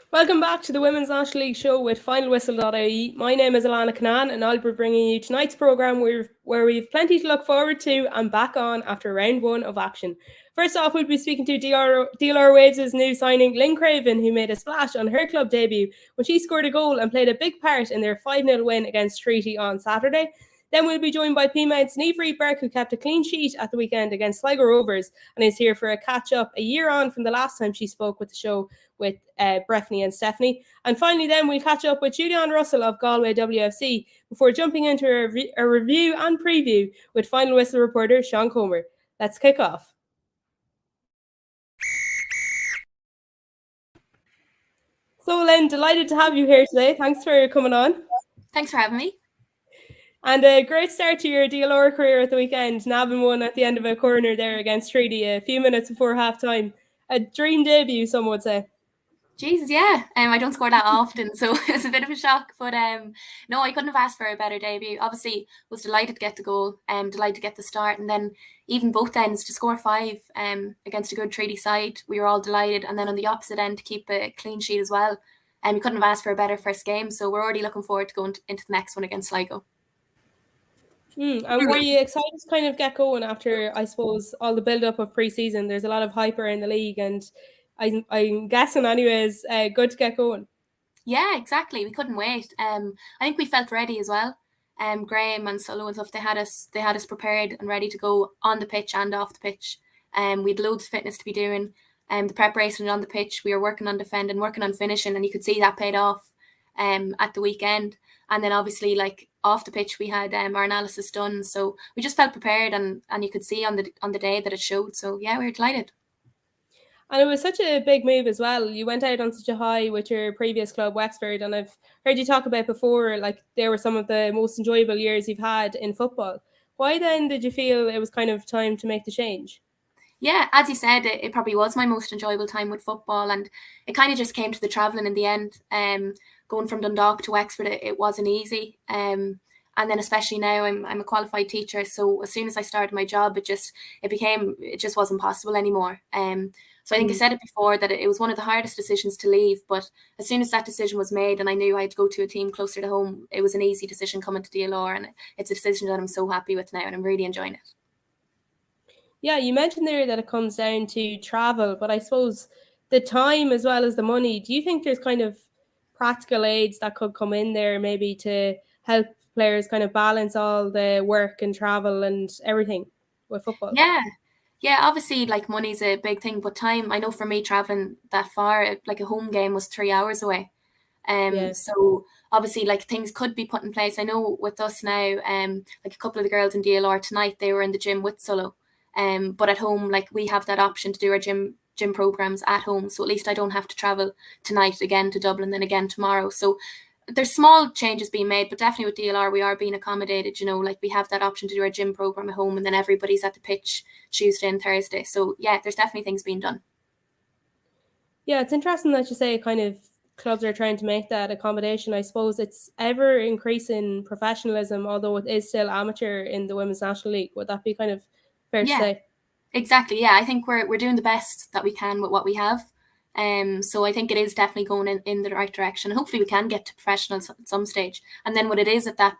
Welcome back to the Women's National League show with Final Whistle.ie. My name is Alanna Cunnane and I'll be bringing you tonight's programme where we've plenty to look forward to and back on after round one of action. First off, we'll be speaking to DLR Waves' new signing, Lynn Craven, who made a splash on her club debut when she scored a goal and played a big part in their 5-0 win against Treaty on Saturday. Then we'll be joined by Peamount's Niamh Reid Burke, who kept a clean sheet at the weekend against Sligo Rovers and is here for a catch-up a year on from the last time she spoke with the show with Breffney and Stephanie. And finally then we'll catch up with Julianne Russell of Galway WFC before jumping into a review and preview with Final Whistle reporter Sean Comer. Let's kick off. So Lynn, delighted to have you here today. Thanks for coming on. Thanks for having me. And a great start to your DLR career at the weekend, nabbing one at the end of a corner there against Treaty a few minutes before half-time. A dream debut, some would say. Jesus, yeah. I don't score that often, so it's a bit of a shock. But no, I couldn't have asked for a better debut. Obviously, was delighted to get the goal, delighted to get the start, and then even both ends to score 5 against a good Treaty side. We were all delighted, and then on the opposite end to keep a clean sheet as well. We couldn't have asked for a better first game, so we're already looking forward to going into the next one against Sligo. And were you excited to kind of get going after, I suppose, all the build-up of pre-season? There's a lot of hype around the league, and I'm guessing anyways, good to get going. Yeah, exactly. We couldn't wait. I think we felt ready as well. Graham and Solo and stuff, they had us prepared and ready to go on the pitch and off the pitch. We had loads of fitness to be doing. The preparation on the pitch, we were working on defending, working on finishing, and you could see that paid off at the weekend. And then obviously, like off the pitch, we had our analysis done, so we just felt prepared, and you could see on the day that it showed. So yeah, we were delighted. And it was such a big move as well. You went out on such a high with your previous club, Wexford, and I've heard you talk about before, like they were some of the most enjoyable years you've had in football. Why then did you feel it was kind of time to make the change? Yeah, as you said, it probably was my most enjoyable time with football, and it kind of just came to the travelling in the end. Going from Dundalk to Wexford, it wasn't easy. And then especially now, I'm a qualified teacher, so as soon as I started my job, it just wasn't possible anymore. So I think I said it before that it was one of the hardest decisions to leave, but as soon as that decision was made and I knew I had to go to a team closer to home, it was an easy decision coming to DLR, and it's a decision that I'm so happy with now, and I'm really enjoying it. Yeah, you mentioned there that it comes down to travel, but I suppose the time as well as the money, do you think there's kind of practical aids that could come in there maybe to help players kind of balance all the work and travel and everything with football? Yeah, obviously, like money's a big thing, but time, I know for me traveling that far, like a home game was 3 hours away. So obviously, like things could be put in place. I know with us now, like a couple of the girls in DLR tonight, they were in the gym with Solo. But at home, like we have that option to do our gym programs at home. So at least I don't have to travel tonight again to Dublin, then again tomorrow. So there's small changes being made, but definitely with DLR, we are being accommodated, like we have that option to do our gym program at home, and then everybody's at the pitch Tuesday and Thursday. So yeah, there's definitely things being done. Yeah, it's interesting that you say kind of clubs are trying to make that accommodation. I suppose it's ever increasing professionalism, although it is still amateur in the Women's National League. Would that be kind of fair to say? Exactly. Yeah, I think we're doing the best that we can with what we have. So I think it is definitely going in the right direction. Hopefully we can get to professionals at some stage. And then when it is at that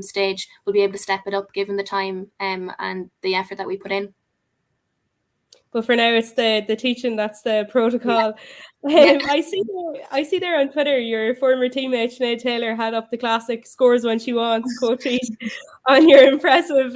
stage, we'll be able to step it up given the time and the effort that we put in. But for now, it's the teaching that's the protocol. Yeah. I see there on Twitter your former teammate Sinead Taylor had up the classic scores when she wants quote on your impressive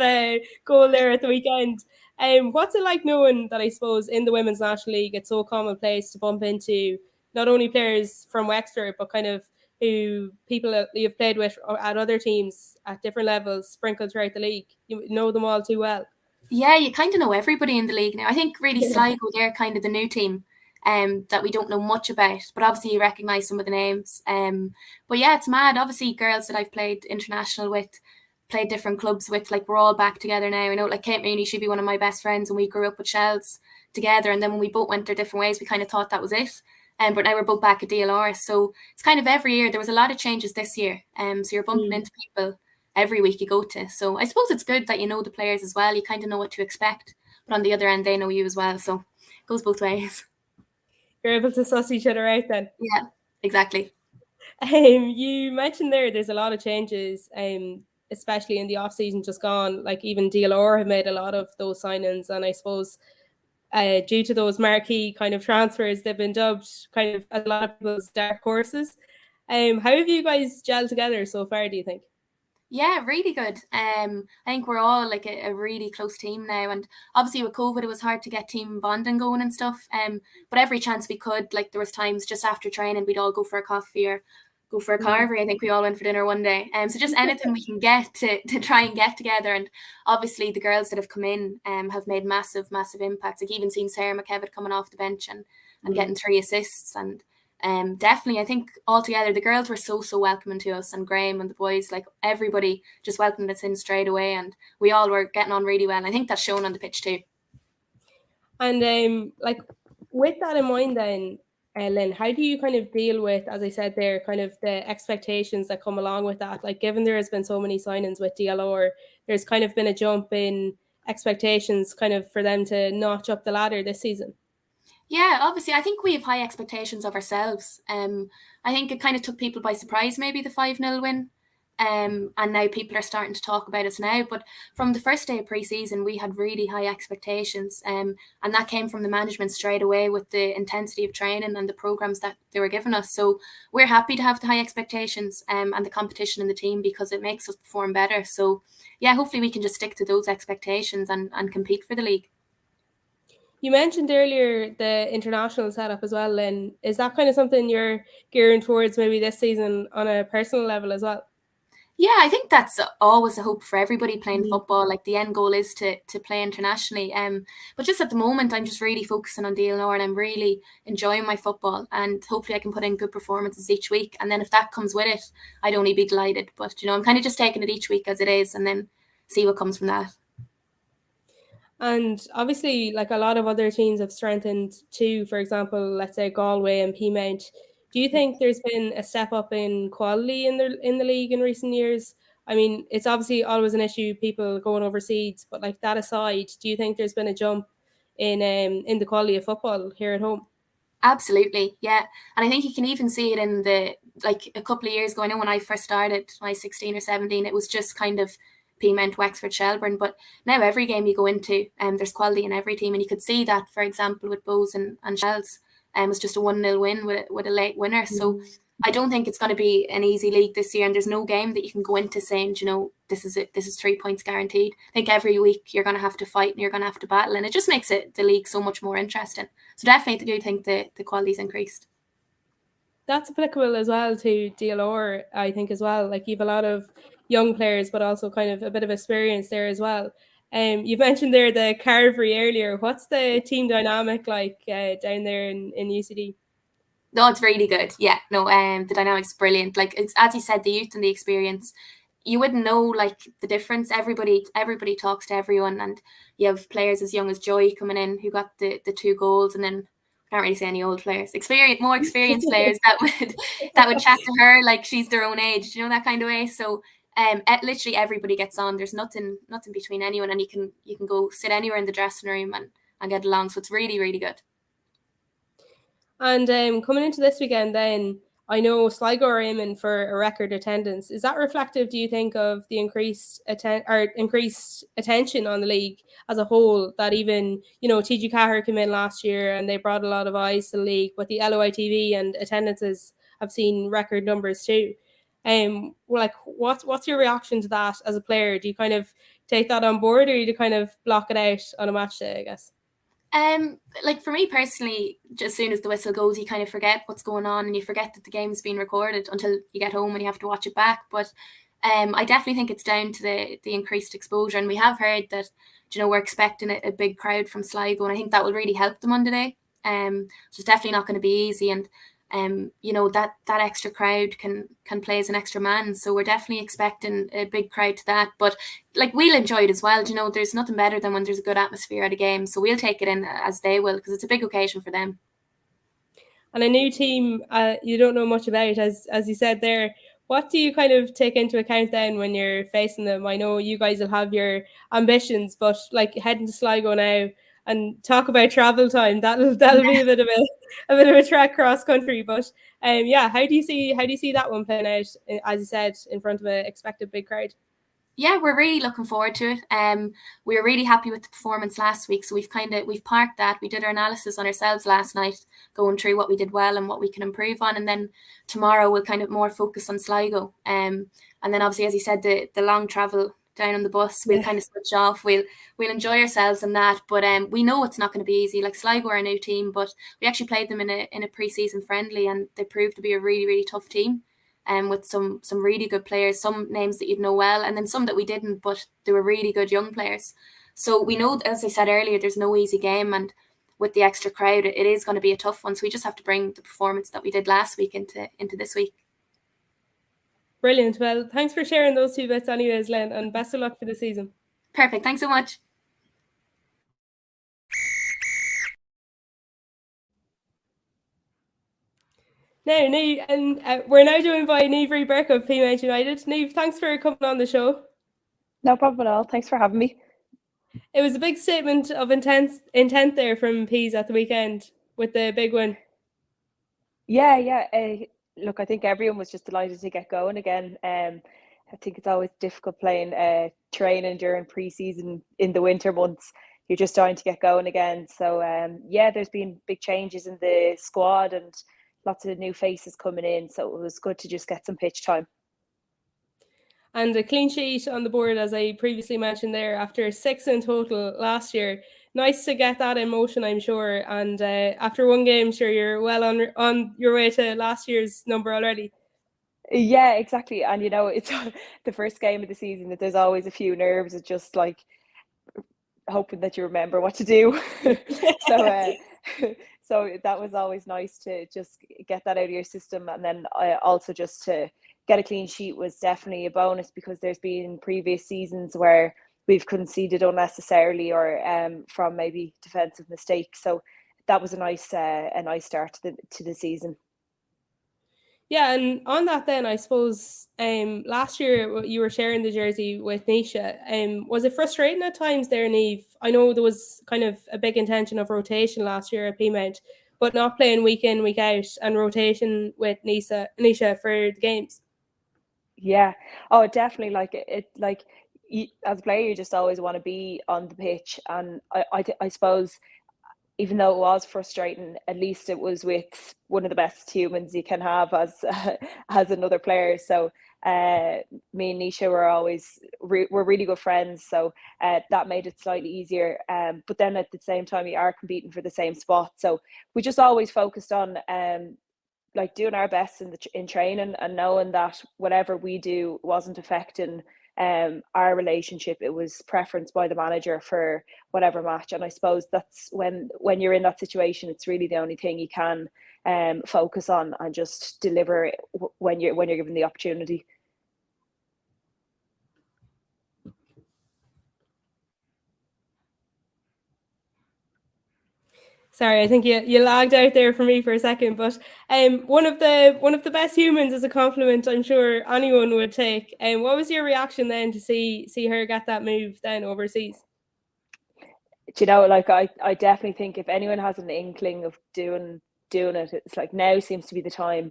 goal there at the weekend. What's it like knowing that I suppose in the Women's National League it's so commonplace to bump into not only players from Wexford but kind of who people that you've played with at other teams at different levels sprinkled throughout the league? You know them all too well. Yeah, you kind of know everybody in the league now. I think really Sligo, they're kind of the new team that we don't know much about, but obviously you recognise some of the names. But yeah, it's mad. Obviously girls that I've played international with, played different clubs with, like we're all back together now. I know like Kate Mooney, she'd be one of my best friends, and we grew up with Shells together, and then when we both went their different ways, we kind of thought that was it. But now we're both back at DLR, so it's kind of every year. There was a lot of changes this year, so you're bumping into people every week you go to. So I suppose it's good that you know the players as well. You kind of know what to expect, but on the other end, they know you as well. So it goes both ways. You're able to suss each other out then. Yeah, Exactly. You mentioned there's a lot of changes, especially in the off season just gone. Like even DLR have made a lot of those signings, and I suppose due to those marquee kind of transfers, they've been dubbed kind of a lot of people's dark horses. How have you guys gelled together so far, do you think? Yeah, really good. I think we're all like a really close team now, and obviously with COVID, it was hard to get team bonding going and stuff. But every chance we could, like there was times just after training, we'd all go for a coffee or go for a carvery. I think we all went for dinner one day. So just anything we can get to try and get together. And obviously the girls that have come in have made massive impacts. Like even seeing Sarah McKevitt coming off the bench and getting 3 assists. And definitely, I think altogether the girls were so welcoming to us, and Graham and the boys, like everybody just welcomed us in straight away, and we all were getting on really well. And I think that's shown on the pitch too. And like with that in mind then, Lynn, how do you kind of deal with, as I said there, kind of the expectations that come along with that? Like given there has been so many signings with DLR, there's kind of been a jump in expectations kind of for them to notch up the ladder this season. Yeah, obviously, I think we have high expectations of ourselves. I think it kind of took people by surprise, maybe the 5-0 win. And now people are starting to talk about us now. But from the first day of pre-season, we had really high expectations. And that came from the management straight away with the intensity of training and the programs that they were giving us. So we're happy to have the high expectations and the competition in the team, because it makes us perform better. So yeah, hopefully we can just stick to those expectations and compete for the league. You mentioned earlier the international setup as well, Lynn. Is that kind of something you're gearing towards maybe this season on a personal level as well? Yeah, I think that's always a hope for everybody playing football. Like the end goal is to play internationally. But just at the moment, I'm just really focusing on DLR, and I'm really enjoying my football. And hopefully, I can put in good performances each week. And then if that comes with it, I'd only be delighted. But I'm kind of just taking it each week as it is, and then see what comes from that. And obviously, like a lot of other teams have strengthened too. For example, let's say Galway and Peamount. Do you think there's been a step up in quality in the league in recent years? I mean, it's obviously always an issue, people going overseas, but like that aside, do you think there's been a jump in the quality of football here at home? Absolutely, yeah. And I think you can even see it in like a couple of years ago. I know when I first started, my 16 or 17, it was just kind of Peamount, Wexford, Shelburne. But now every game you go into, there's quality in every team. And you could see that, for example, with Bows and Shells, it was just a 1-0 win with a late winner. So I don't think it's going to be an easy league this year. And there's no game that you can go into saying, this is it. This is 3 points guaranteed. I think every week you're going to have to fight and you're going to have to battle. And it just makes the league so much more interesting. So definitely do think the quality's increased. That's applicable as well to DLR, I think, as well. Like you have a lot of young players, but also kind of a bit of experience there as well. You've mentioned there the carvery earlier. What's the team dynamic like down there in UCD? No, it's really good. Yeah, no, the dynamic's brilliant. Like it's, as you said, the youth and the experience. You wouldn't know like the difference. Everybody talks to everyone, and you have players as young as Joy coming in who got the 2 goals, and then I can't really say any old players. More experienced players that would chat to her like she's their own age, that kind of way. So literally everybody gets on. There's nothing between anyone, and you can go sit anywhere in the dressing room and get along. So it's really, really good. And coming into this weekend, then I know Sligo are aiming for a record attendance. Is that reflective, do you think, of the increased attention on the league as a whole? That even TG Cahir came in last year and they brought a lot of eyes to the league, but the LOI TV and attendances have seen record numbers too. Like what's your reaction to that as a player? Do you kind of take that on board, or do you kind of block it out on a match day, I guess? Like for me personally, as soon as the whistle goes, you kind of forget what's going on and you forget that the game's being recorded until you get home and you have to watch it back. But I definitely think it's down to the increased exposure, and we have heard that we're expecting a big crowd from Sligo, and I think that will really help them on the day. So it's definitely not going to be easy, and that extra crowd can play as an extra man. So we're definitely expecting a big crowd to that. But like we'll enjoy it as well. There's nothing better than when there's a good atmosphere at a game. So we'll take it in as they will, because it's a big occasion for them. And a new team you don't know much about, as you said there. What do you kind of take into account then when you're facing them? I know you guys will have your ambitions, but like heading to Sligo now, and talk about travel time. That'll be a bit of a trek cross country. But yeah, how do you see that one playing out? As you said, in front of an expected big crowd. Yeah, we're really looking forward to it. We were really happy with the performance last week, so we've parked that. We did our analysis on ourselves last night, going through what we did well and what we can improve on, and then tomorrow we'll kind of more focus on Sligo. And then obviously, as you said, the long travel down on the bus, we'll kind of switch off. We'll enjoy ourselves in that, but we know it's not going to be easy. Like, Sligo are a new team, but we actually played them in a pre-season friendly, and they proved to be a really, really tough team. With some really good players, some names that you'd know well, and then some that we didn't, but they were really good young players. So we know, as I said earlier, there's no easy game, and with the extra crowd, it is going to be a tough one. So we just have to bring the performance that we did last week into this week. Brilliant. Well, thanks for sharing those two bits anyways, Lynn, and best of luck for the season. Perfect. Thanks so much. Now, Niamh, and we're now joined by Niamh Reid Burke of Peamount United. Niamh, thanks for coming on the show. No problem at all. Thanks for having me. It was a big statement of intent there from Peas at the weekend with the big win. Yeah. Look, I think everyone was just delighted to get going again. I think it's always difficult playing training during pre-season in the winter months. You're just trying to get going again. So yeah, there's been big changes in the squad and lots of new faces coming in. So it was good to just get some pitch time. And a clean sheet on the board, as I previously mentioned there, after 6 in total last year. Nice to get that in motion, I'm sure. And after one game, sure, you're well on your way to last year's number already. Yeah, exactly. And you know, it's the first game of the season that there's always a few nerves. It's just like hoping that you remember what to do. So that was always nice to just get that out of your system. And then also just to get a clean sheet was definitely a bonus, because there's been previous seasons where we've conceded unnecessarily or from maybe defensive mistakes. So that was a nice start to the season. Yeah, and on that then, I suppose last year you were sharing the jersey with Nisha. Was it frustrating at times there, Niamh? I know there was kind of a big intention of rotation last year at Peamount, but not playing week in, week out, and rotation with Nisha for the games. Yeah. Oh, definitely. As a player, you just always want to be on the pitch, and I suppose, even though it was frustrating, at least it was with one of the best humans you can have as another player. So me and Nisha were really good friends, so that made it slightly easier. But then at the same time, you are competing for the same spot, so we just always focused on like doing our best in training, and knowing that whatever we do wasn't affecting our relationship. It was preference by the manager for whatever match, and I suppose that's when you're in that situation, it's really the only thing you can focus on and just deliver when you're given the opportunity. Sorry, I think you lagged out there for me for a second, but one of the best humans is a compliment I'm sure anyone would take. What was your reaction then to see her get that move then overseas? Do you know, like I definitely think if anyone has an inkling of doing it, it's like now seems to be the time.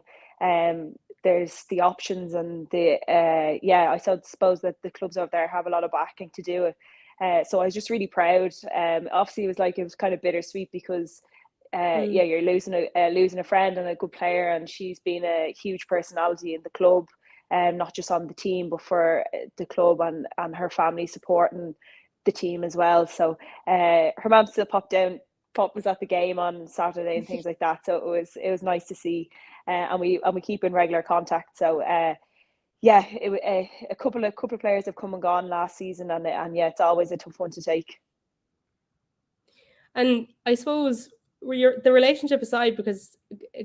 There's the options, and I suppose that the clubs over there have a lot of backing to do it. So I was just really proud. Obviously, it was kind of bittersweet, because you're losing a friend and a good player, and she's been a huge personality in the club, not just on the team, but for the club and her family supporting the team as well. So her mum still was at the game on Saturday and things like that. So it was nice to see, and we keep in regular contact. So a couple of players have come and gone last season, and yeah, it's always a tough one to take. And I suppose the relationship aside, because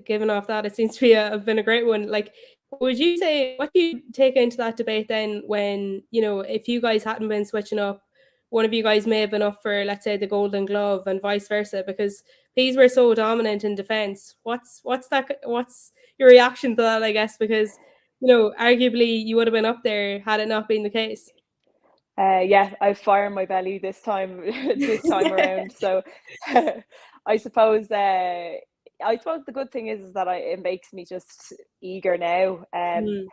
given off that, it seems to be have been a great one. Like, would you say, what do you take into that debate then, when, you know, if you guys hadn't been switching up, one of you guys may have been up for, let's say, the Golden Glove, and vice versa, because these were so dominant in defence? What's your reaction to that, I guess, because, you know, arguably you would have been up there had it not been the case? Yeah, I fire my belly this time around. So I suppose the good thing is that it makes me just eager now. And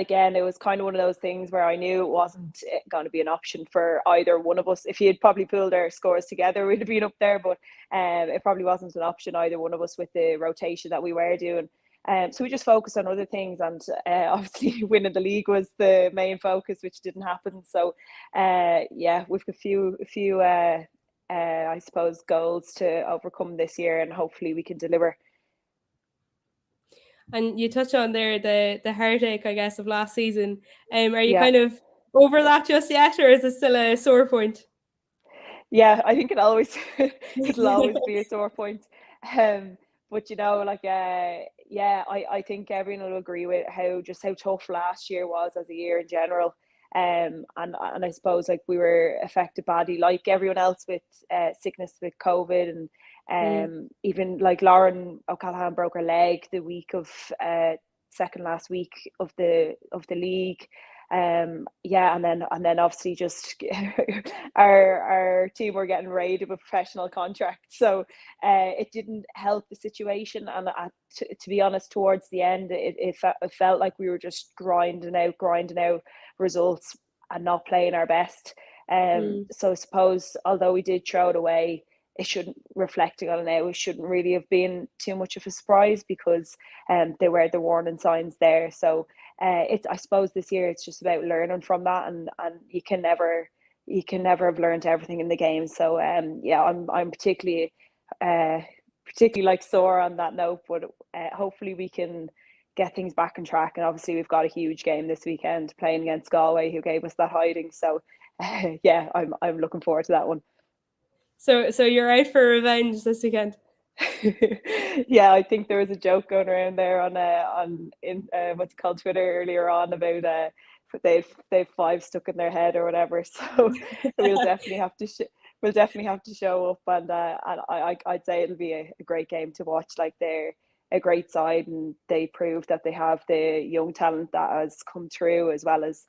again, it was kind of one of those things where I knew it wasn't going to be an option for either one of us. If you had probably pulled our scores together, we'd have been up there, but it probably wasn't an option either one of us with the rotation that we were doing. So we just focused on other things, and obviously winning the league was the main focus, which didn't happen. So yeah, we've got a few I suppose goals to overcome this year, and hopefully we can deliver. And you touched on there the heartache, I guess, of last season. Are you Yeah. kind of over that just yet, or is it still a sore point? Yeah, I think it'll always be a sore point. But you know, like yeah, I think everyone will agree with how tough last year was as a year in general. And I suppose like we were affected badly, like everyone else, with sickness with COVID, and even like Lauren O'Callaghan broke her leg the week of second last week of the league. Yeah, and then obviously just our team were getting raided with professional contracts, so it didn't help the situation. And to be honest, towards the end, it felt like we were just grinding out results and not playing our best. So I suppose, although we did throw it away, it shouldn't, reflecting on it now, it shouldn't really have been too much of a surprise, because there were the warning signs there. So I suppose this year it's just about learning from that, and you can never have learned everything in the game. So yeah, I'm particularly like sore on that note, but hopefully we can get things back on track. And obviously we've got a huge game this weekend playing against Galway, who gave us that hiding. So yeah, I'm looking forward to that one. So you're out for revenge this weekend? Yeah, I think there was a joke going around there on what's called Twitter earlier on about they've 5 stuck in their head or whatever. So we'll definitely have to show up, and I'd say it'll be a great game to watch. Like, they're a great side, and they prove that they have the young talent that has come through, as well as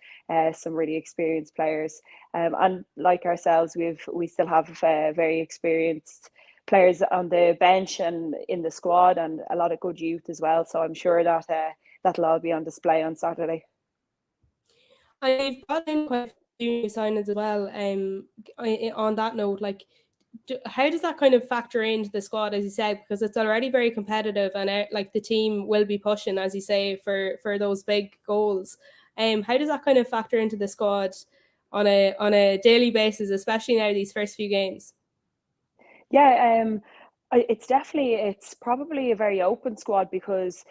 some really experienced players. And like ourselves, we still have very experienced players on the bench and in the squad, and a lot of good youth as well. So I'm sure that that'll all be on display on Saturday. And you've brought in quite a few new signings as well. On that note, like, how does that kind of factor into the squad, as you said, because it's already very competitive, and like the team will be pushing, as you say, for those big goals. How does that kind of factor into the squad on a daily basis, especially now these first few games? Yeah, it's probably a very open squad, because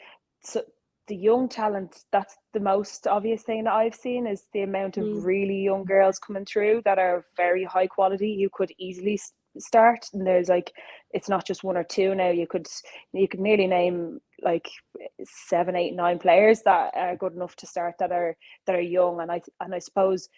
the young talent, that's the most obvious thing that I've seen, is the amount of really young girls coming through that are very high quality. You could easily start, and there's like, it's not just 1 or 2 now. You could nearly name like 7, 8, 9 players that are good enough to start, that are young, and I suppose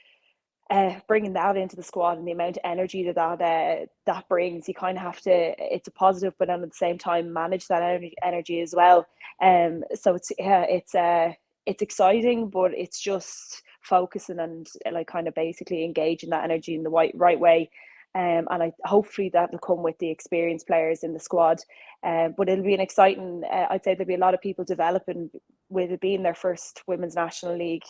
bringing that into the squad, and the amount of energy that brings, you kind of have to, it's a positive, but then at the same time manage that energy as well. So it's exciting, but it's just focusing and like kind of basically engaging that energy in the right way. And hopefully that'll come with the experienced players in the squad. But it'll be an exciting, I'd say there'll be a lot of people developing, with it being their first Women's National League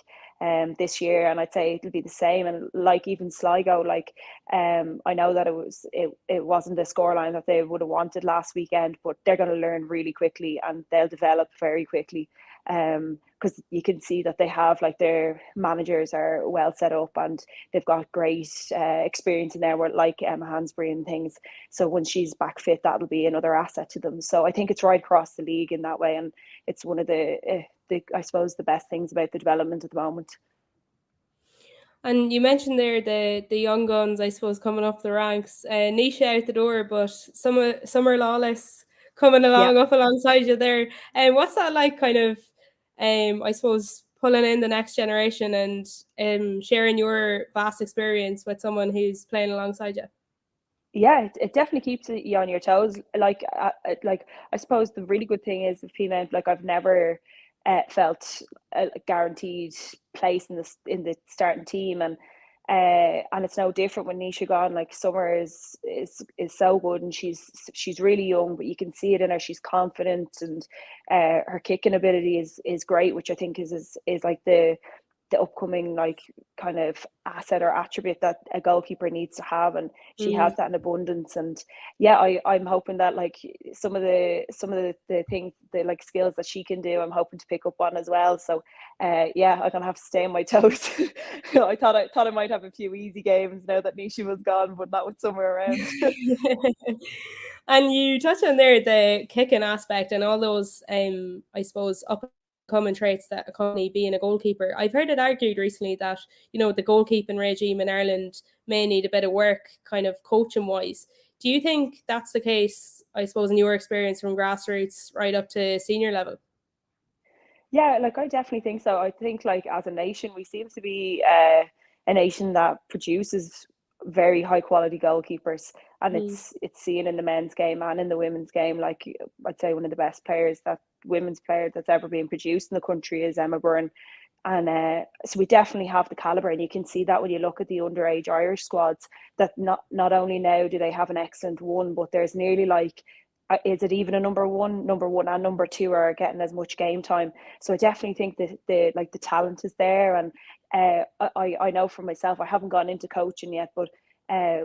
this year, and I'd say it'll be the same. And like even Sligo, like I know that it wasn't the scoreline that they would have wanted last weekend, but they're going to learn really quickly, and they'll develop very quickly, because you can see that they have, like, their managers are well set up, and they've got great experience in there, where like Emma Hansbury and things. So when she's back fit, that'll be another asset to them. So I think it's right across the league in that way, and it's one of the I suppose the best things about the development at the moment. And you mentioned there the young guns, I suppose, coming up the ranks. Nisha out the door, but Summer Lawless coming along up alongside you there. And what's that like, kind of, I suppose, pulling in the next generation and sharing your vast experience with someone who's playing alongside you? Yeah, it definitely keeps you on your toes. Like I suppose the really good thing is with Peamount, like, I've never felt a guaranteed place in the starting team, and and it's no different when Nisha gone. Like Summer is so good, and she's really young, but you can see it in her. She's confident, and her kicking ability is great, which I think is like the upcoming like kind of asset or attribute that a goalkeeper needs to have, and she has that in abundance. And yeah, I'm hoping that like some of the things, the like skills that she can do, I'm hoping to pick up on as well. So yeah, I'm gonna have to stay on my toes. I thought I might have a few easy games now that Nisha was gone, but not with Summer around. And you touched on there the kicking aspect and all those I suppose common traits that accompany being a goalkeeper. I've heard it argued recently that, you know, the goalkeeping regime in Ireland may need a bit of work kind of coaching wise. Do you think that's the case, I suppose, in your experience from grassroots right up to senior level? Yeah, like I definitely think so. I think like as a nation, we seem to be a nation that produces very high quality goalkeepers, and it's seen in the men's game and in the women's game. Like I'd say one of the best women's player that's ever been produced in the country is Emma Byrne. And so we definitely have the caliber, and you can see that when you look at the underage Irish squads, that not only now do they have an excellent one, but there's nearly like, is it even a number one and number two are getting as much game time. So I definitely think that the talent is there. And I know for myself, I haven't gone into coaching yet, but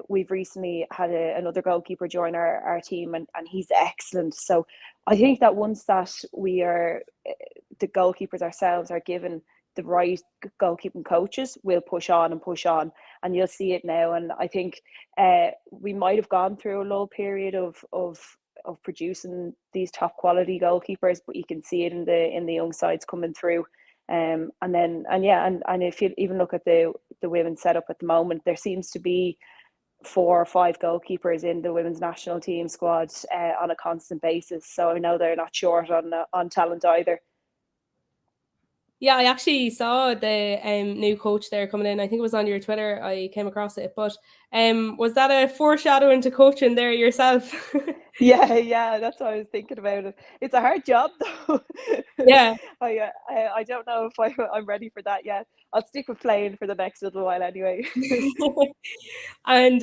we've recently had another goalkeeper join our team, and he's excellent. So I think that once that the goalkeepers ourselves are given the right goalkeeping coaches, we'll push on, and you'll see it now. And I think we might have gone through a lull period of producing these top quality goalkeepers, but you can see it in the young sides coming through. And if you even look at the women's setup at the moment, there seems to be 4 or 5 goalkeepers in the women's national team squad on a constant basis. So I know they're not short on talent either. Yeah, I actually saw the new coach there coming in. I think it was on your Twitter. I came across it. But was that a foreshadowing to coaching there yourself? Yeah, that's what I was thinking about it. It's a hard job though. Yeah. I don't know if I'm ready for that yet. I'll stick with playing for the next little while anyway. And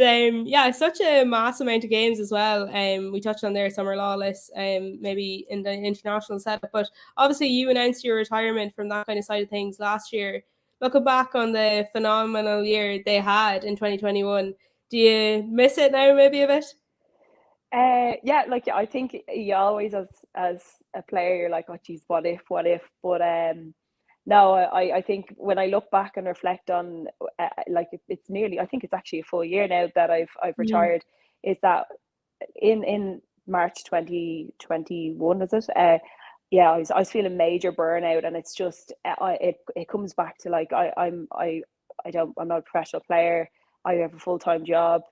yeah, such a mass amount of games as well. We touched on there Summer Lawless, maybe in the international setup, but obviously you announced your retirement from that kind of side of things last year. Looking back on the phenomenal year they had in 2021, do you miss it now maybe a bit? Yeah, like I think you always as a player you're like, oh geez, what if, but no, I think when I look back and reflect on like it's nearly, I think it's actually a full year now that I've retired, is that in March 2021, is it? Yeah, I was feeling major burnout, and it's just it comes back to like I'm not a professional player. I have a full-time job.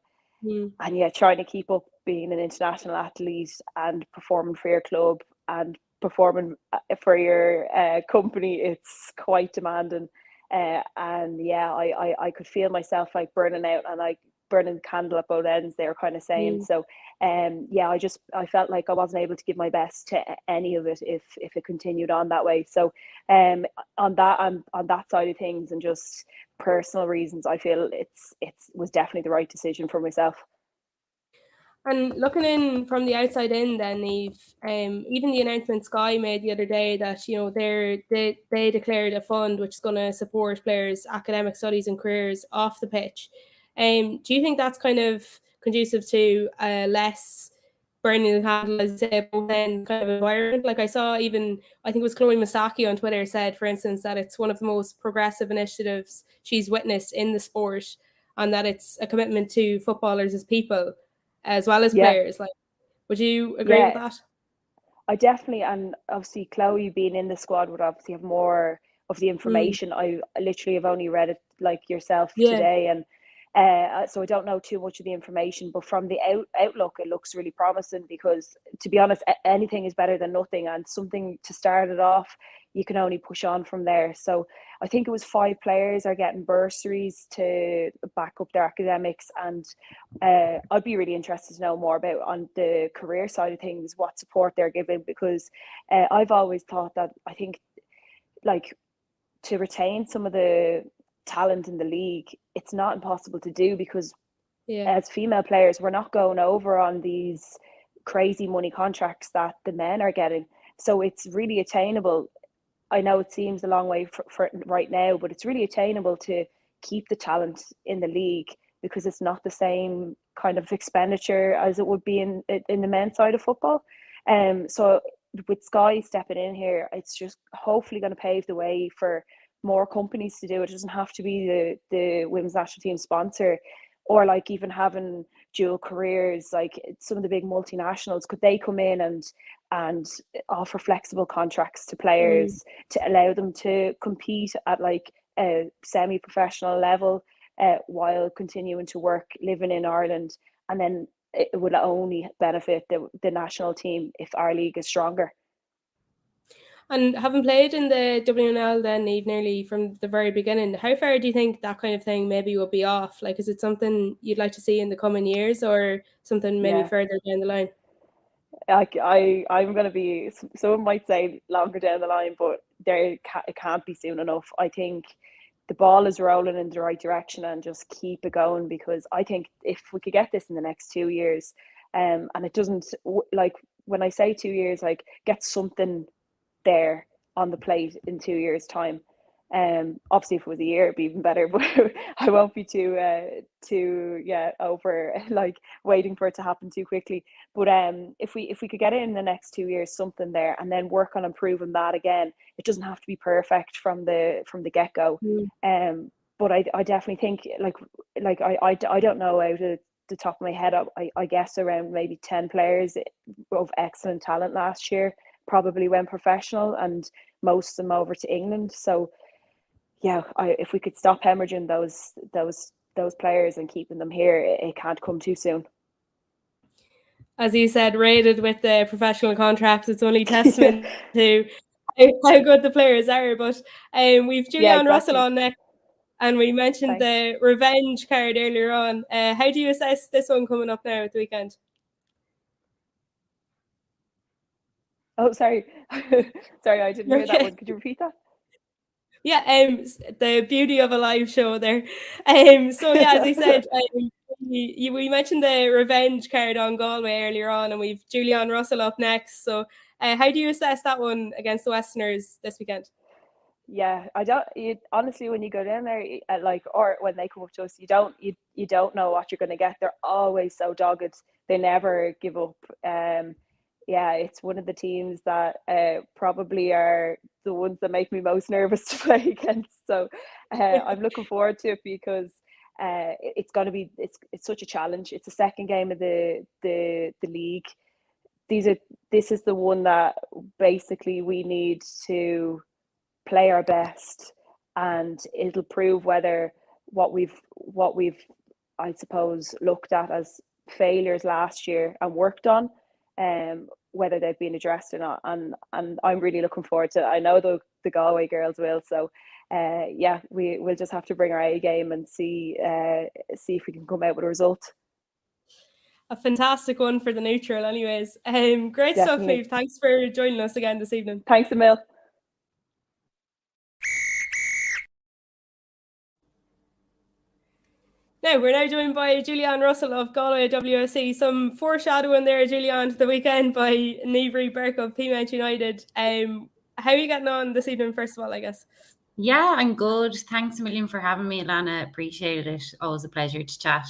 And yeah, trying to keep up being an international athlete and performing for your club and performing for your company, it's quite demanding. And yeah, I could feel myself like burning out, and like burning the candle at both ends, they were kind of saying. So yeah, I felt like I wasn't able to give my best to any of it if it continued on that way. So on that side of things, and just personal reasons, I feel it was definitely the right decision for myself. And looking in from the outside in, then Niamh, even the announcement Sky made the other day that, you know, they declared a fund which is going to support players' academic studies and careers off the pitch. Do you think that's kind of conducive to less burning the candle, as say, both ends kind of environment? Like I saw I think it was Chloe Masaki on Twitter said, for instance, that it's one of the most progressive initiatives she's witnessed in the sport, and that it's a commitment to footballers as people as well as players. Like, would you agree with that? I definitely, and obviously Chloe being in the squad would obviously have more of the information. I literally have only read it like yourself today, and so I don't know too much of the information, but from the outlook it looks really promising, because to be honest, anything is better than nothing, and something to start it off, you can only push on from there. So I think it was 5 players are getting bursaries to back up their academics, and I'd be really interested to know more about on the career side of things what support they're giving, because I've always thought that I think like to retain some of the talent in the league, it's not impossible to do, because as female players, we're not going over on these crazy money contracts that the men are getting. So it's really attainable. I know it seems a long way for right now, but it's really attainable to keep the talent in the league, because it's not the same kind of expenditure as it would be in the men's side of football. So with Sky stepping in here, it's just hopefully going to pave the way for more companies to do it. It doesn't have to be the women's national team sponsor, or like even having dual careers, like some of the big multinationals. Could they come in and offer flexible contracts to players to allow them to compete at like a semi-professional level while continuing to work, living in Ireland? And then it would only benefit the national team if our league is stronger. And having played in the WNL then, Niamh, nearly from the very beginning, how far do you think that kind of thing maybe will be off? Like, is it something you'd like to see in the coming years, or something maybe further down the line? I'm going to be, someone might say longer down the line, but it can't be soon enough. I think the ball is rolling in the right direction, and just keep it going, because I think if we could get this in the next 2 years, and it doesn't, like when I say 2 years, like get something there on the plate in 2 years' time. Obviously if it was a year it'd be even better, but I won't be too over like waiting for it to happen too quickly. But if we could get it in the next 2 years, something there, and then work on improving that again. It doesn't have to be perfect from the get-go. But I definitely think like I don't know out of the top of my head, I guess around maybe 10 players of excellent talent last year probably went professional, and most of them over to England. So yeah, if we could stop hemorrhaging those players and keeping them here, it can't come too soon. As you said, rated with the professional contracts, it's only testament to how good the players are. But we've Julianne Russell on next, and we mentioned the revenge card earlier on. How do you assess this one coming up now at the weekend? Oh, sorry. Sorry, I didn't hear that one. Could you repeat that? Yeah, the beauty of a live show there. So yeah, as I said, we mentioned the revenge card on Galway earlier on, and we've Julianne Russell up next. So how do you assess that one against the Westerners this weekend? Yeah, honestly, when you go down there, or when they come up to us, you don't know what you're going to get. They're always so dogged. They never give up. Yeah, it's one of the teams that probably are the ones that make me most nervous to play against. So I'm looking forward to it, because it's going to be it's such a challenge. It's the second game of the league. This is the one that basically we need to play our best, and it'll prove whether what we've I suppose looked at as failures last year and worked on, whether they've been addressed or not. And I'm really looking forward to it. I know the Galway girls will. So we'll just have to bring our A game and see if we can come out with a result. A fantastic one for the neutral anyways. Great stuff, Niamh. Thanks for joining us again this evening. Thanks, Emil. Now, we're now joined by Julianne Russell of Galway WSC. Some foreshadowing there, Julianne, to the weekend by Niamh Reid Burke of Peamount United. How are you getting on this evening, first of all, I guess? Yeah, I'm good. Thanks a million for having me, Alanna. Appreciate it. Always a pleasure to chat.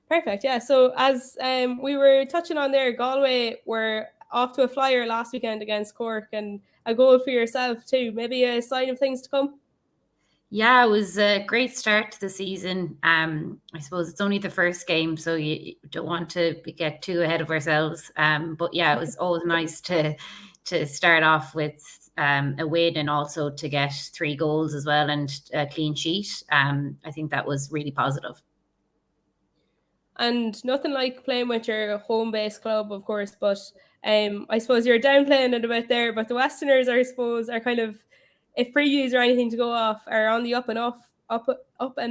Perfect, yeah. So as we were touching on there, Galway were off to a flyer last weekend against Cork, and a goal for yourself too. Maybe a sign of things to come? Yeah, it was a great start to the season. I suppose it's only the first game, so you don't want to get too ahead of ourselves. But yeah, it was always nice to start off with a win, and also to get 3 goals as well, and a clean sheet. I think that was really positive. And nothing like playing with your home-based club, of course, but I suppose you're downplaying it a bit there. But the Westerners, I suppose, are kind of, if previews or anything to go off, are on the up and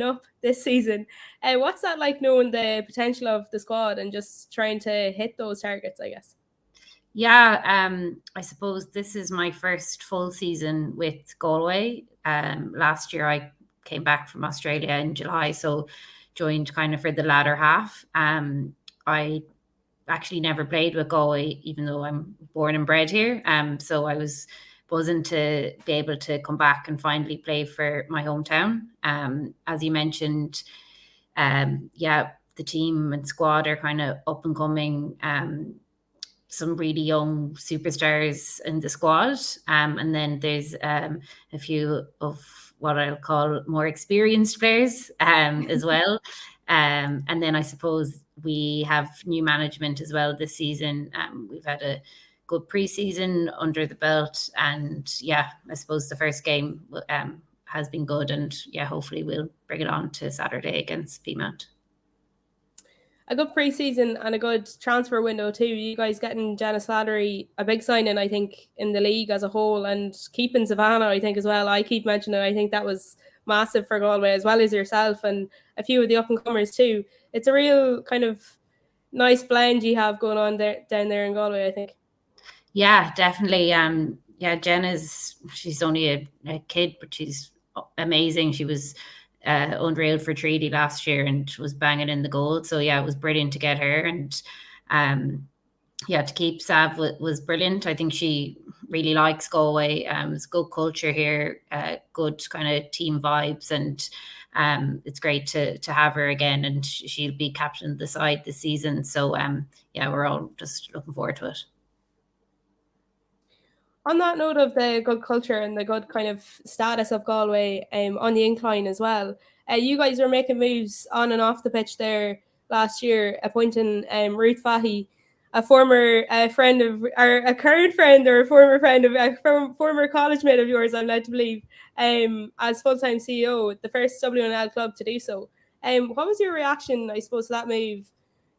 up this season. What's that like, knowing the potential of the squad and just trying to hit those targets, I guess? Yeah, I suppose this is my first full season with Galway. Last year I came back from Australia in July, so joined kind of for the latter half. I actually never played with Galway, even though I'm born and bred here. So I was buzzing to be able to come back and finally play for my hometown. As you mentioned, the team and squad are kind of up and coming. Some really young superstars in the squad. And then there's a few of what I'll call more experienced players as well. And then I suppose we have new management as well this season. We've had a good pre-season under the belt, and I suppose the first game has been good, and hopefully we'll bring it on to Saturday against Peamount. A good pre-season and a good transfer window too. You guys getting Jenna Slattery, a big signing, I think, in the league as a whole, and keeping Savannah, I think, as well. I keep mentioning it. I think that was massive for Galway, as well as yourself and a few of the up-and-comers too. It's a real kind of nice blend you have going on down there in Galway, I think. Yeah, definitely. She's only a kid, but she's amazing. She was unreal for Treaty last year and was banging in the goal. So it was brilliant to get her, and to keep Sav was brilliant. I think she really likes Galway. It's good culture here, good kind of team vibes, and it's great to have her again, and she'll be captain of the side this season. So we're all just looking forward to it. On that note of the good culture and the good kind of status of Galway on the incline as well, you guys were making moves on and off the pitch there last year, appointing Ruth Fahy, a former friend of, or a current friend or a former friend of a former college mate of yours, I'm led to believe, as full-time CEO, the first WNL club to do so. What was your reaction, I suppose, to that move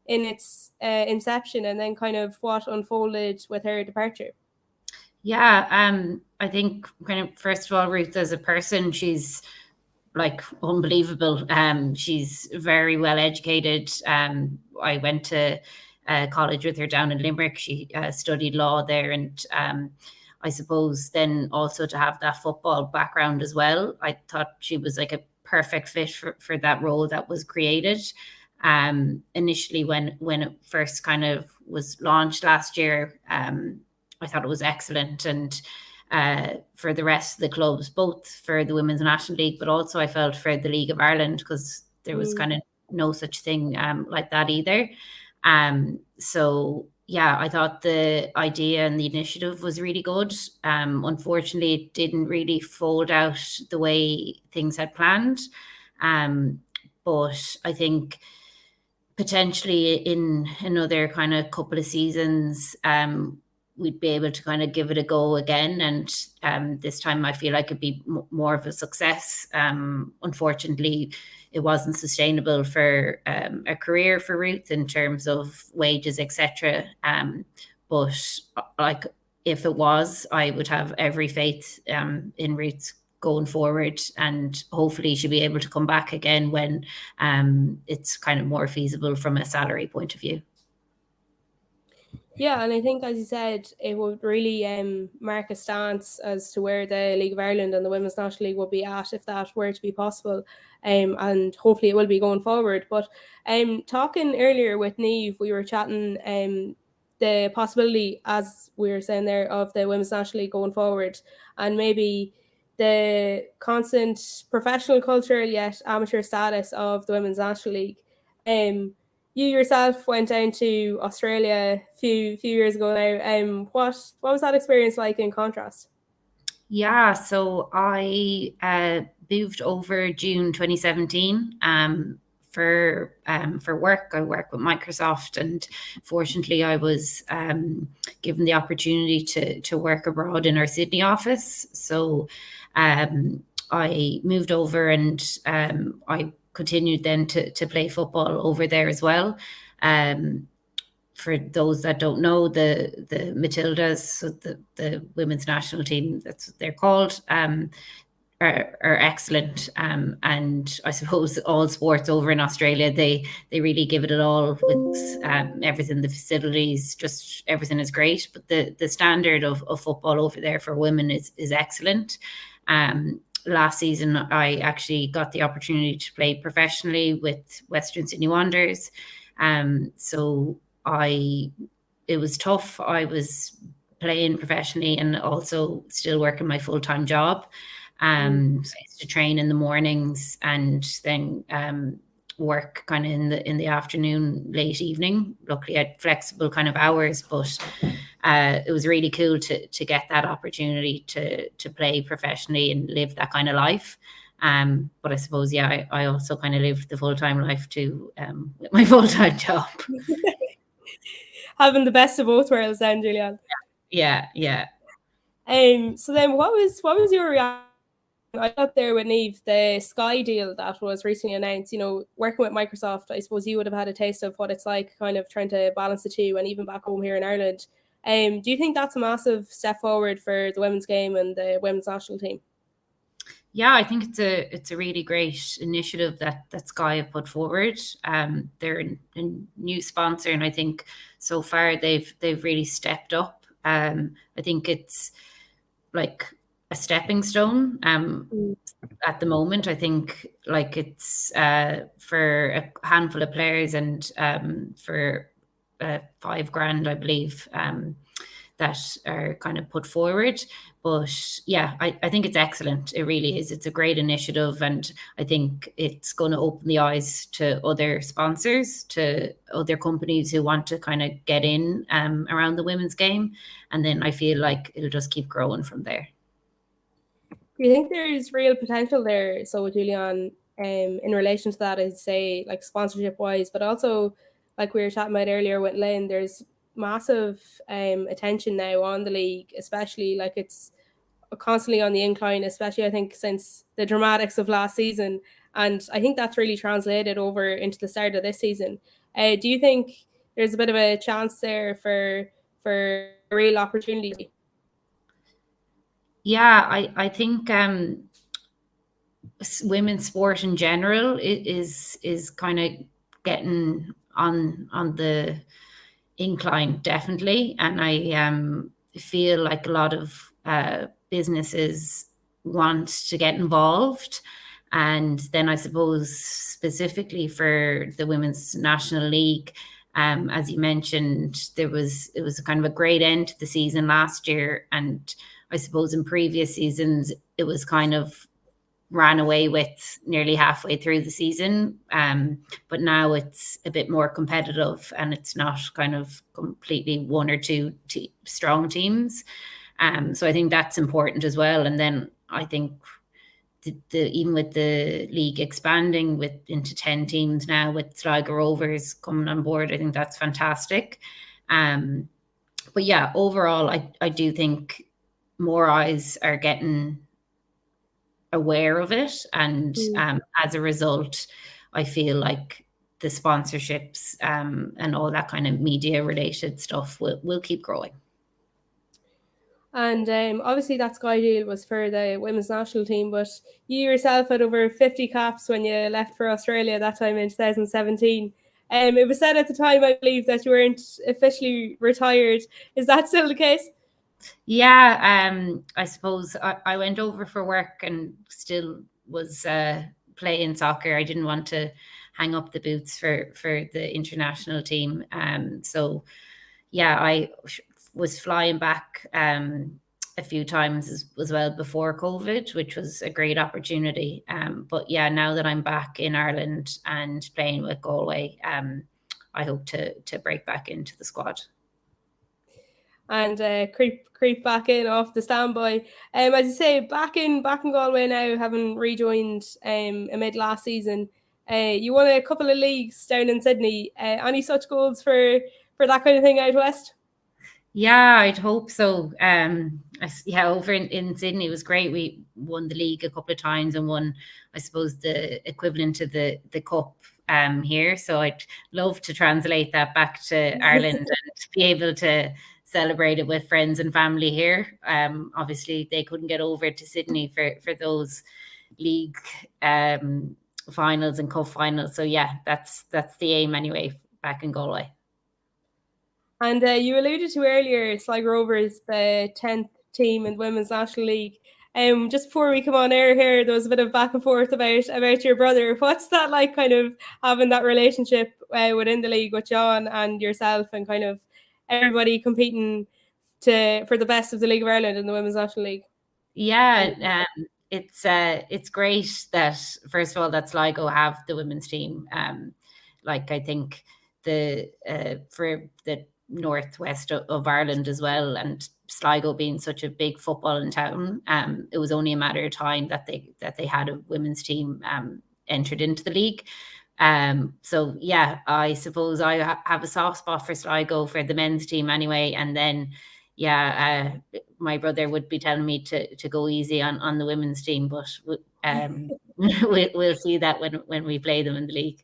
in its inception, and then kind of what unfolded with her departure? I think kind of, first of all, Ruth as a person, she's like unbelievable. She's very well educated. I went to college with her down in Limerick. She studied law there, and I suppose then also to have that football background as well. I thought she was like a perfect fit for that role that was created. Initially when it first kind of was launched last year, I thought it was excellent, and for the rest of the clubs, both for the Women's National League, but also I felt for the League of Ireland, because there was kind of no such thing like that either. I thought the idea and the initiative was really good. Unfortunately, it didn't really fold out the way things had planned. But I think potentially in another kind of couple of seasons, we'd be able to kind of give it a go again. And this time I feel like it'd be more of a success. Unfortunately, it wasn't sustainable for a career for Ruth in terms of wages, etc. But like, if it was, I would have every faith in Ruth going forward, and hopefully she'll be able to come back again when it's kind of more feasible from a salary point of view. Yeah, and I think, as you said, it would really mark a stance as to where the League of Ireland and the Women's National League would be at if that were to be possible, and hopefully it will be going forward. But talking earlier with Niamh, we were chatting the possibility, as we were saying there, of the Women's National League going forward, and maybe the constant professional culture yet amateur status of the Women's National League. You yourself went down to Australia a few years ago now. What was that experience like in contrast? Yeah, so I moved over June 2017 for work. I work with Microsoft, and fortunately I was given the opportunity to work abroad in our Sydney office. So I moved over, and I continued then to play football over there as well. For those that don't know, the Matildas, so the women's national team, that's what they're called, are excellent. And I suppose all sports over in Australia, they really give it all with everything, the facilities, just everything is great. But the standard of football over there for women is excellent. last season, I actually got the opportunity to play professionally with Western Sydney Wanderers. So it was tough. I was playing professionally and also still working my full-time job. So I used to train in the mornings and then work kind of in the afternoon, late evening. Luckily, I had flexible kind of hours, but it was really cool to get that opportunity to play professionally and live that kind of life. But I suppose, yeah, I also kind of lived the full-time life too, with my full-time job. Having the best of both worlds then, Julianne. Yeah. So then what was your reaction? I got there with Niamh, the Sky deal that was recently announced, working with Microsoft, I suppose you would have had a taste of what it's like kind of trying to balance the two, and even back home here in Ireland. Do you think that's a massive step forward for the women's game and the women's national team? Yeah, I think it's a really great initiative that Sky have put forward. They're a new sponsor, and I think so far they've really stepped up. I think it's like a stepping stone at the moment. I think like it's for a handful of players and for $5,000, I believe, that are kind of put forward. But yeah, I think it's excellent. It really is. It's a great initiative, and I think it's going to open the eyes to other sponsors, to other companies who want to kind of get in around the women's game. And then I feel like it'll just keep growing from there. Do you think there's real potential there? So, Julianne, in relation to that, I'd say like sponsorship wise, but also like we were chatting about earlier with Lynn, there's massive attention now on the league, especially like it's constantly on the incline, especially I think since the dramatics of last season. And I think that's really translated over into the start of this season. Do you think there's a bit of a chance there for a real opportunity? Yeah, I think women's sport in general is kind of getting on the incline, definitely, and I feel like a lot of businesses want to get involved. And then I suppose specifically for the Women's National League, as you mentioned, it was kind of a great end to the season last year, and I suppose in previous seasons it was kind of ran away with nearly halfway through the season, but now it's a bit more competitive and it's not kind of completely one or two strong teams. So I think that's important as well. And then I think even with the league expanding into 10 teams now, with Sligo Rovers coming on board, I think that's fantastic. But yeah, overall, I do think more eyes are getting aware of it, and as a result, I feel like the sponsorships and all that kind of media related stuff will keep growing. And obviously that Sky deal was for the women's national team, but you yourself had over 50 caps when you left for Australia that time in 2017. It was said at the time, I believe, that you weren't officially retired. Is that still the case? Yeah, I suppose I went over for work and still was playing soccer. I didn't want to hang up the boots for the international team. So yeah, I was flying back a few times as well before COVID, which was a great opportunity. But yeah, now that I'm back in Ireland and playing with Galway, I hope to break back into the squad. And creep back in off the standby. As you say, back in Galway now, having rejoined amid last season. You won a couple of leagues down in Sydney. Any such goals for that kind of thing out west? Yeah, I'd hope so. Over in Sydney, it was great. We won the league a couple of times and won, I suppose, the equivalent to the cup here. So I'd love to translate that back to Ireland and be able to celebrate it with friends and family here. Obviously, they couldn't get over to Sydney for those league finals and cup finals. So yeah, that's the aim anyway, back in Galway. And you alluded to earlier Sligo Rovers, the 10th team in the Women's National League. Just before we come on air here, there was a bit of back and forth about your brother. What's that like, kind of having that relationship within the league with John and yourself, and kind of everybody competing for the best of the League of Ireland and the Women's National League? Yeah, it's great that, first of all, that Sligo have the women's team. Like, I think for the northwest of Ireland as well, and Sligo being such a big footballing town, it was only a matter of time that they had a women's team entered into the league. So yeah, I suppose I have a soft spot for Sligo for the men's team anyway, and then my brother would be telling me to go easy on the women's team, but we'll see that when we play them in the league.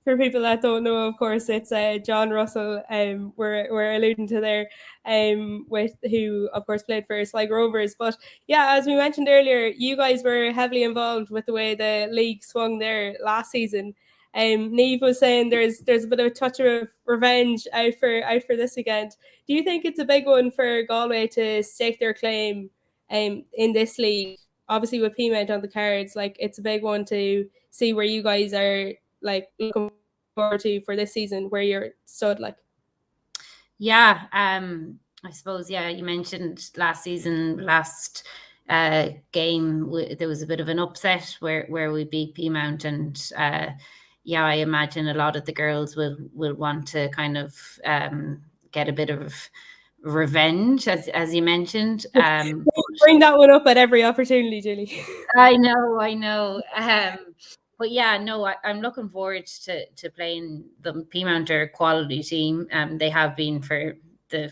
For people that don't know, of course, it's John Russell. We're alluding to there, with who of course played for Sligo Rovers. But yeah, as we mentioned earlier, you guys were heavily involved with the way the league swung there last season. Niamh was saying there's a bit of a touch of revenge out for this weekend. Do you think it's a big one for Galway to stake their claim in this league? Obviously, with Peamount on the cards, like, it's a big one to see where you guys are, like, looking forward to for this season, where you're stood, like. Yeah, I suppose, yeah, you mentioned last game there was a bit of an upset where we beat Peamount, and yeah, I imagine a lot of the girls will want to kind of get a bit of revenge, as you mentioned. Bring that one up at every opportunity, Julie. I know. But yeah, no, I'm looking forward to playing the Peamount are a quality team. They have been for the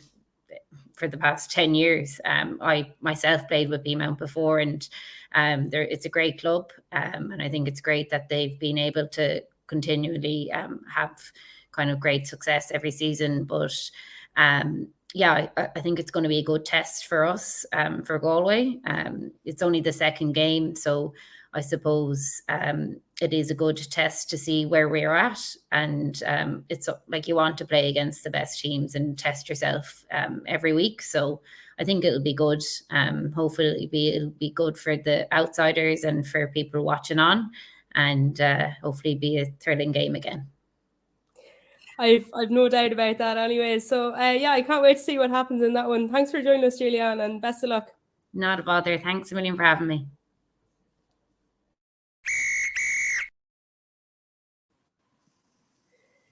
past 10 years. I myself played with Peamount before, and it's a great club. And I think it's great that they've been able to continually have kind of great success every season. But yeah, I think it's going to be a good test for us, for Galway. It's only the second game, so I suppose it is a good test to see where we're at. And it's like, you want to play against the best teams and test yourself every week. So I think it'll be good. Hopefully it'll be good for the outsiders and for people watching on, and hopefully be a thrilling game again. I've no doubt about that anyway. So yeah, I can't wait to see what happens in that one. Thanks for joining us, Julianne, and best of luck. Not a bother. Thanks a million for having me.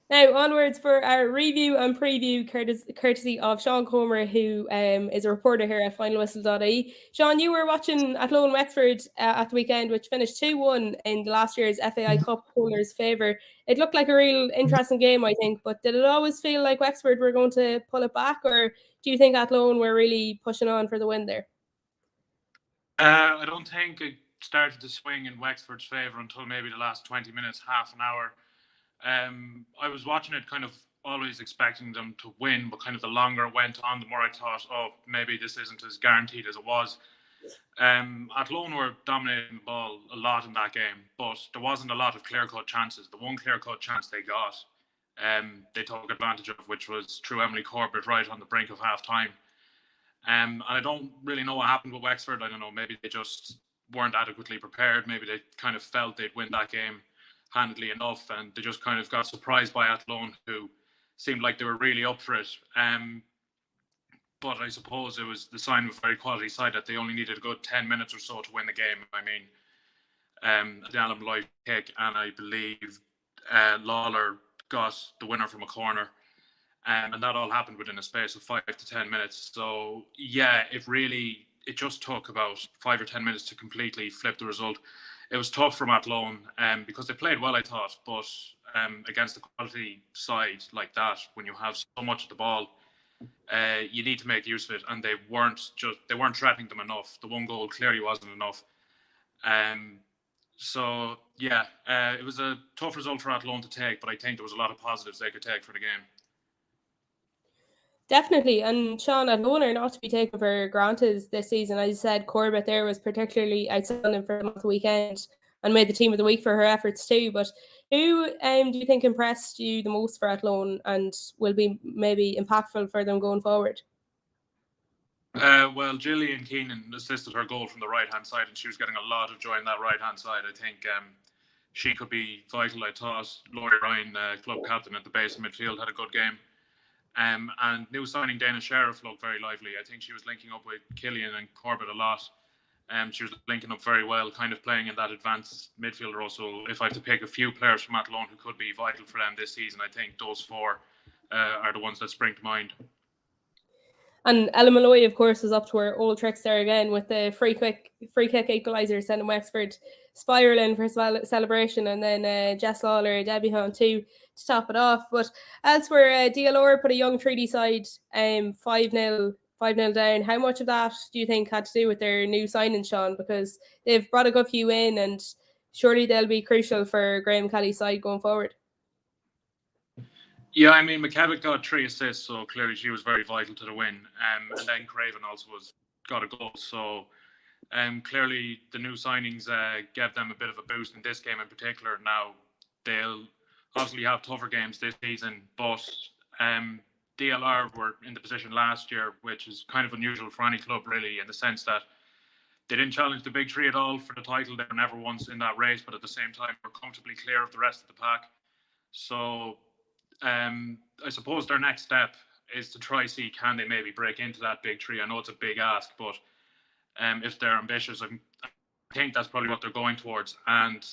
Now, onwards for our review and preview, courtesy of Sean Comer, who is a reporter here at Final Whistle.ie. Sean, you were watching Athlone Wexford at the weekend, which finished 2-1 in the last year's FAI Cup holders' favour. It looked like a real interesting game, I think, but did it always feel like Wexford were going to pull it back, or do you think Athlone were really pushing on for the win there? I don't think it started to swing in Wexford's favour until maybe the last 20 minutes, half an hour. I was watching it, kind of always expecting them to win, but kind of the longer it went on, the more I thought, oh, maybe this isn't as guaranteed as it was. Athlone were dominating the ball a lot in that game, but there wasn't a lot of clear-cut chances. The one clear-cut chance they got, they took advantage of, which was through Emily Corbett right on the brink of half-time. And I don't really know what happened with Wexford. I don't know, maybe they just weren't adequately prepared. Maybe they kind of felt they'd win that game handily enough, and they just kind of got surprised by Athlone, who seemed like they were really up for it. But I suppose it was the sign of a very quality side that they only needed a good 10 minutes or so to win the game. I mean, the Alan Lloyd kick, and I believe Lawler got the winner from a corner. And that all happened within a space of 5 to 10 minutes. So yeah, it just took about 5 or 10 minutes to completely flip the result. It was tough from Athlone because they played well, I thought, but against a quality side like that, when you have so much of the ball, you need to make use of it, and they weren't threatening them enough. The one goal clearly wasn't enough. So yeah, it was a tough result for Athlone to take, but I think there was a lot of positives they could take for the game. Definitely. And Sean, Athlone are not to be taken for granted this season. As you said, Corbett there was particularly outstanding for the weekend and made the team of the week for her efforts too. But who do you think impressed you the most for Athlone and will be maybe impactful for them going forward? Well, Gillian Keenan assisted her goal from the right-hand side, and she was getting a lot of joy on that right-hand side. I think she could be vital. I thought Laurie Ryan, club captain at the base of midfield, had a good game. And new signing Dana Sheriff looked very lively. I think she was linking up with Killian and Corbett a lot. She was linking up very well, kind of playing in that advanced midfield role. So if I have to pick a few players from Athlone who could be vital for them this season, I think those four are the ones that spring to mind. And Ella Malloy, of course, was up to her old tricks there again with the free kick equaliser, sending Wexford spiralling for celebration, and then Jess Lawler, debutant too, to top it off. But elsewhere, DLR put a young treaty side 5-0 down. How much of that do you think had to do with their new signings, Sean? Because they've brought a good few in, and surely they'll be crucial for Graham Kelly's side going forward. Yeah, I mean, McKevitt got 3 assists, so clearly she was very vital to the win. And then Craven also got a goal. So clearly the new signings gave them a bit of a boost in this game in particular. Now, they'll obviously have tougher games this season, but DLR were in the position last year, which is kind of unusual for any club, really, in the sense that they didn't challenge the big three at all for the title. They were never once in that race, but at the same time, were comfortably clear of the rest of the pack. So I suppose their next step is to try see can they maybe break into that big three. I know it's a big ask, but if they're ambitious, I think that's probably what they're going towards. And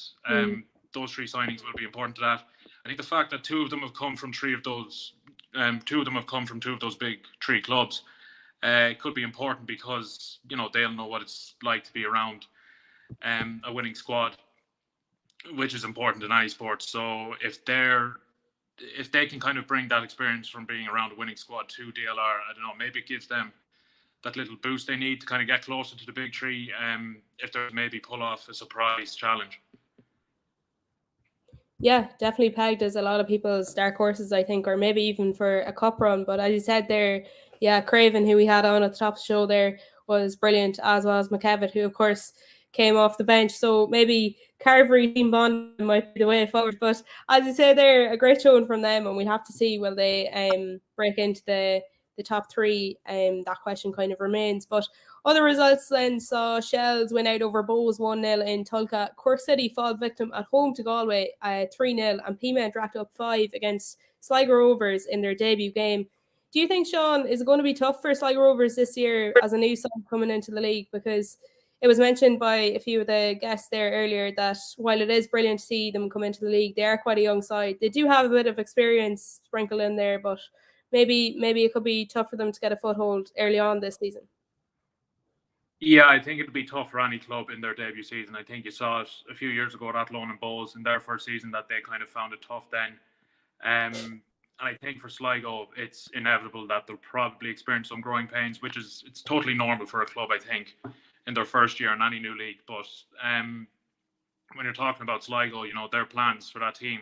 those 3 signings will be important to that. I think the fact that 2 of them have come from 2 of those big 3 clubs could be important, because they'll know what it's like to be around a winning squad, which is important in any sport. So if they can kind of bring that experience from being around a winning squad to DLR, I don't know, maybe it gives them that little boost they need to kind of get closer to the big three, if they maybe pull off a surprise challenge. Yeah, definitely pegged as a lot of people's dark horses, I think, or maybe even for a cup run. But as you said there, yeah, Craven, who we had on at the top of the show there, was brilliant, as well as McKevitt, who, of course, came off the bench. So maybe Carvery team bond might be the way forward. But as you say there, a great showing from them, and we'll have to see will they break into the top 3. That question kind of remains. But other results then saw Shells win out over Bows 1-0 in Tulka. Cork City fall victim at home to Galway 3-0, and Peamount racked up 5 against Sligo Rovers in their debut game. Do you think, Sean, is it going to be tough for Sligo Rovers this year as a new side coming into the league? Because it was mentioned by a few of the guests there earlier that while it is brilliant to see them come into the league, they are quite a young side. They do have a bit of experience sprinkled in there, but maybe it could be tough for them to get a foothold early on this season. Yeah, I think it'd be tough for any club in their debut season. I think you saw it a few years ago at Athlone and Bowes in their first season that they kind of found it tough then. And I think for Sligo, it's inevitable that they'll probably experience some growing pains, it's totally normal for a club, I think, in their first year in any new league. But when you're talking about Sligo, their plans for that team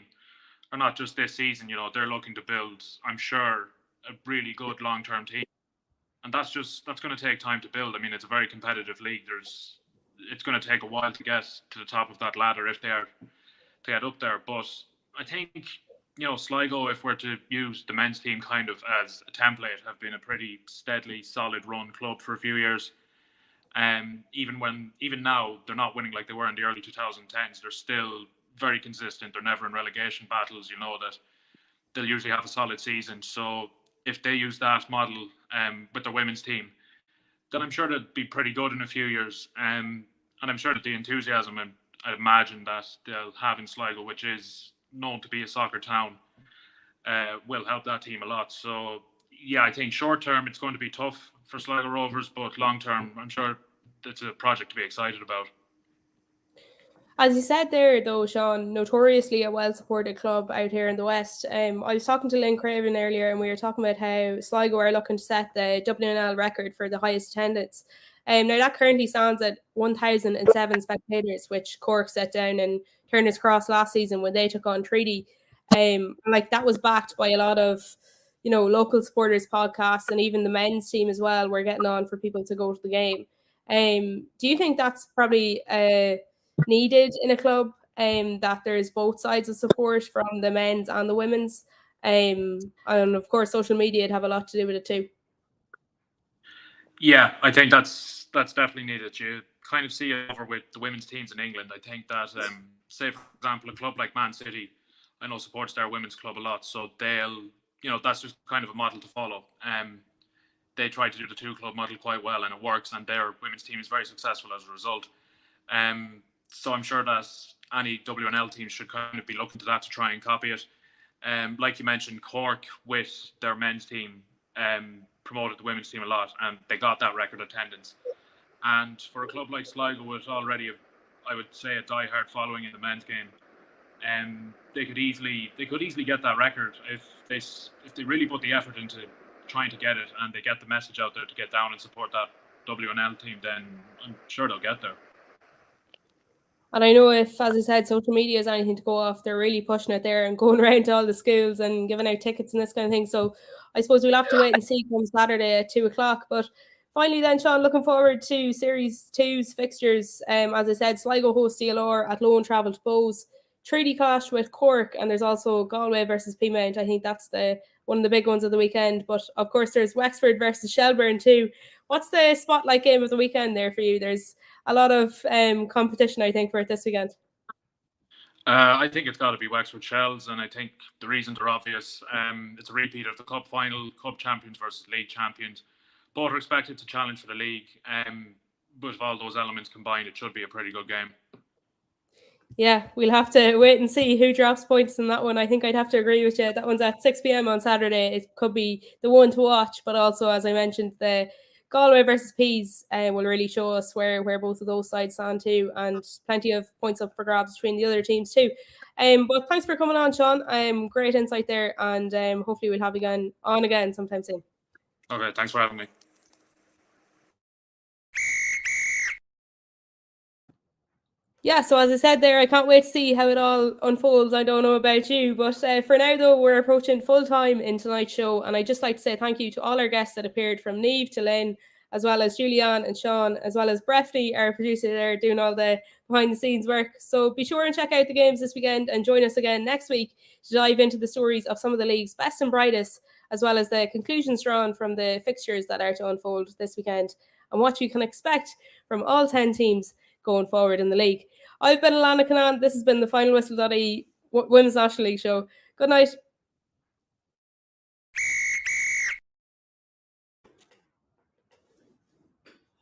are not just this season. They're looking to build, I'm sure, a really good long-term team. And that's going to take time to build. I mean, it's a very competitive league. It's going to take a while to get to the top of that ladder if they are to get up there. But I think, Sligo, if we're to use the men's team kind of as a template, have been a pretty steadily solid run club for a few years. Even now, they're not winning like they were in the early 2010s. They're still very consistent. They're never in relegation battles. That they'll usually have a solid season. So if they use that model with their women's team, then I'm sure they'll be pretty good in a few years. And I'm sure that the enthusiasm, I imagine, that they'll have in Sligo, which is known to be a soccer town, will help that team a lot. So, yeah, I think short term it's going to be tough for Sligo Rovers, but long term, I'm sure it's a project to be excited about. As you said there, though, Sean, notoriously a well-supported club out here in the West. I was talking to Lynn Craven earlier, and we were talking about how Sligo are looking to set the WNL record for the highest attendance. Now, that currently stands at 1,007 spectators, which Cork set down in Turner's Cross last season when they took on Treaty. That was backed by a lot of, local supporters podcasts, and even the men's team as well were getting on for people to go to the game. Do you think that's probably needed in a club, that there's both sides of support from the men's and the women's, and of course social media would have a lot to do with it too? Yeah, I think that's definitely needed. You kind of see it over with the women's teams in England. I think that, say for example, a club like Man City, I know supports their women's club a lot, so they'll, that's just kind of a model to follow. They try to do the two club model quite well, and it works, and their women's team is very successful as a result. So I'm sure that any WNL team should kind of be looking to that to try and copy it. Like you mentioned, Cork with their men's team promoted the women's team a lot, and they got that record attendance. And for a club like Sligo, with already, I would say, a die-hard following in the men's game, they could easily get that record if they really put the effort into trying to get it, and they get the message out there to get down and support that WNL team. Then I'm sure they'll get there. And I know if, as I said, social media is anything to go off, they're really pushing it there and going around to all the schools and giving out tickets and this kind of thing. So I suppose we'll have to wait and see come Saturday at 2:00. But finally then, Sean, looking forward to Series 2's fixtures. As I said, Sligo host DLR at Lone Travel to Bowes. Treaty clash with Cork, and there's also Galway versus Peamount. I think that's one of the big ones of the weekend. But of course, there's Wexford versus Shelbourne too. What's the spotlight game of the weekend there for you? There's a lot of competition, I think, for it this weekend. I think it's got to be Wexford Shells, and I think the reasons are obvious. It's a repeat of the cup final, cup champions versus league champions. Both are expected to challenge for the league, but with all those elements combined, it should be a pretty good game. Yeah, we'll have to wait and see who drops points in that one. I think I'd have to agree with you. That one's at 6 p.m. on Saturday. It could be the one to watch, but also, as I mentioned, the Galway versus Peas will really show us where both of those sides stand too, and plenty of points up for grabs between the other teams too. But thanks for coming on, Sean. Great insight there, and hopefully we'll have you on again sometime soon. Okay, thanks for having me. Yeah, so as I said there, I can't wait to see how it all unfolds. I don't know about you, but for now, though, we're approaching full time in tonight's show. And I'd just like to say thank you to all our guests that appeared, from Niamh to Lynn, as well as Julianne and Sean, as well as Breffney, our producer there, doing all the behind-the-scenes work. So be sure and check out the games this weekend and join us again next week to dive into the stories of some of the league's best and brightest, as well as the conclusions drawn from the fixtures that are to unfold this weekend and what you can expect from all 10 teams going forward in the league. I've been Alanna Cunnane. This has been the Final Whistle Women's National League show. Good night.